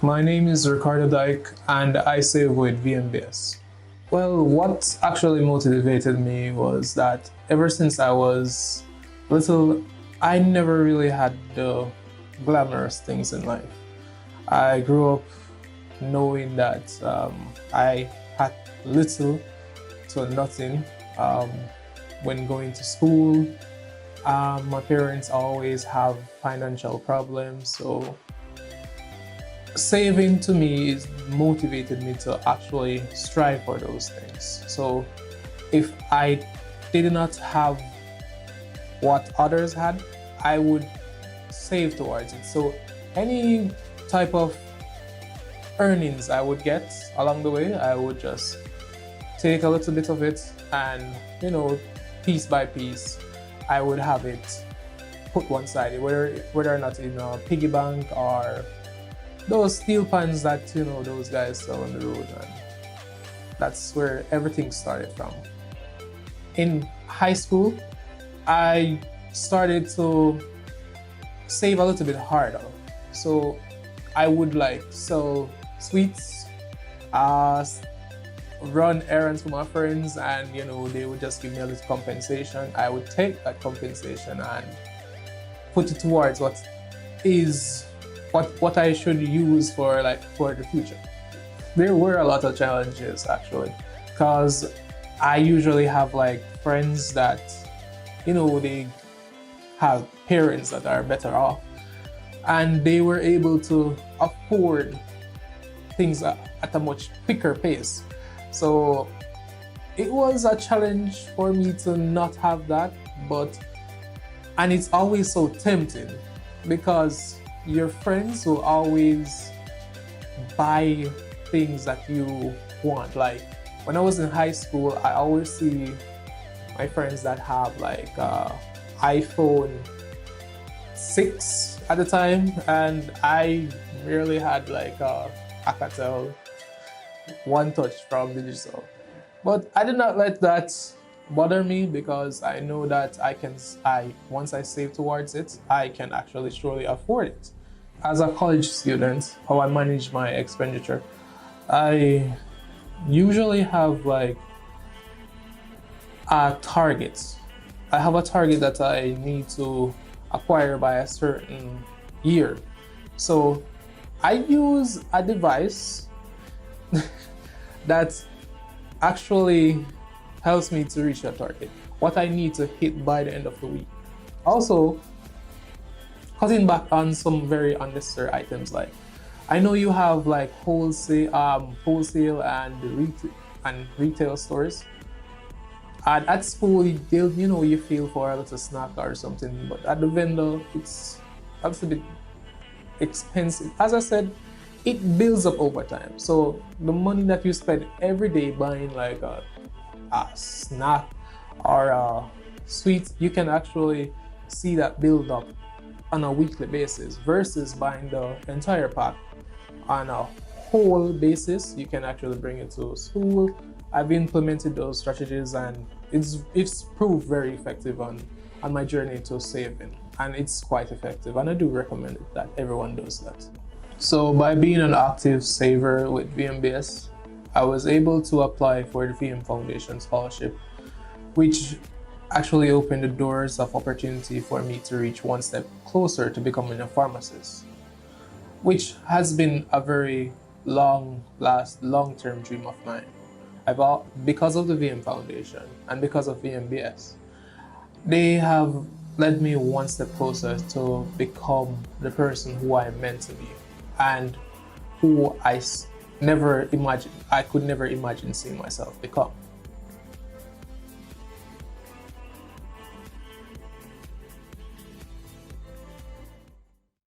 My name is Ricardo Dyke and I save with VMBS. Well, what actually motivated me was that ever since I was little, I never really had the glamorous things in life. I grew up knowing that I had little to nothing when going to school. My parents always have financial problems, so saving to me is motivated me to actually strive for those things. So if I did not have what others had, I would save towards it. So any type of earnings I would get along the way, I would just take a little bit of it and, piece by piece, I would have it put one side, whether or not in a piggy bank or those steel pans that those guys sell on the road, and that's where everything started from. In high school, I started to save a little bit harder. So I would sell sweets, run errands for my friends, and they would just give me a little compensation. I would take that compensation and put it towards what I should use for the future. There were a lot of challenges actually, because I usually have friends that they have parents that are better off, and they were able to afford things at a much quicker pace. So it was a challenge for me to not have that, and it's always so tempting because your friends will always buy things that you want. Like when I was in high school, I always see my friends that have iPhone 6 at the time, and I merely had a Alcatel One Touch from digital. But I did not let that bother me, because I know that once I save towards it, I can actually surely afford it. As a college student, how I manage my expenditure, I usually have a target. I have a target that I need to acquire by a certain year. So I use a device that actually helps me to reach that target, what I need to hit by the end of the week. Also, cutting back on some very unnecessary items. I know you have wholesale and retail stores. And at school, you feel for a little snack or something, but at the vendor, it's a little bit expensive. As I said, it builds up over time. So the money that you spend every day buying a snack or a sweet, you can actually see that build up on a weekly basis, versus buying the entire pack on a whole basis. You can actually bring it to school. I've implemented those strategies, and it's proved very effective on my journey to saving, and it's quite effective, and I do recommend it that everyone does that. So by being an active saver with VMBS, I was able to apply for the VM Foundation scholarship, which actually opened the doors of opportunity for me to reach one step closer to becoming a pharmacist, which has been a very long-term dream of mine. Because of the VM Foundation and because of VMBS, they have led me one step closer to become the person who I meant to be, and who I could never imagine seeing myself become.